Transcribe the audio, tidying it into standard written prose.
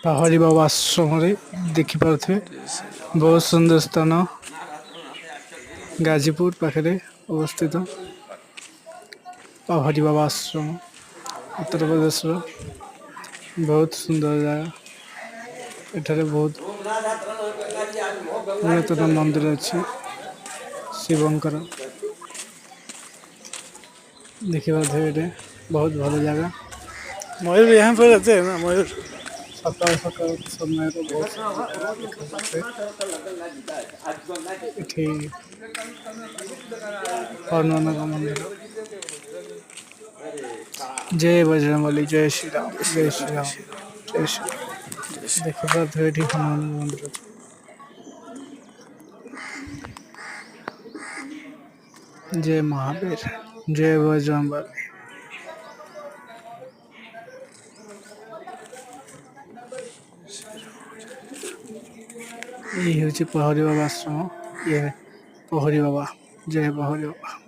ପାହାଡ଼ି ବାବା ଆଶ୍ରମରେ ଦେଖିପାରୁଥିବେ ବହୁତ ସୁନ୍ଦର ସ୍ଥାନ ଗାଜୀପୁର ପାଖରେ ଅବସ୍ଥିତ ପାହାଡ଼ି ବାବା ଆଶ୍ରମ ଉତ୍ତରପ୍ରଦେଶର ବହୁତ ସୁନ୍ଦର ଜାଗା। ଏଠାରେ ବହୁତ ପୁରାତନ ମନ୍ଦିର ଅଛି ଶିବଙ୍କର ଦେଖିପାରୁଥିବେ ଏଠି ବହୁତ ଭଲ ଜାଗା। मयूर यहाँ पर रहते हैं ना मयूर। ସକାଳ ସକାଳ ସମୟରେ ବହୁତ ଦେଖାଯାଉଥାଏ। ଏଠି ହନୁମାନଙ୍କ ମନ୍ଦିର। ଜୟ ବଜରଙ୍ଗବଲି ଜୟ ଶ୍ରୀରାମ ଜୟ ଶ୍ରୀରାମ ଜୟ ଶ୍ରୀରାମ। ଦେଖିପାରୁଥିବେ ଏଠି ହନୁମାନଙ୍କ ମନ୍ଦିର। जय महावीर जय बजरंगबली। ये हूँ पहरी बाबा आश्रम ये पहरी बाबा जय पहरी बाबा।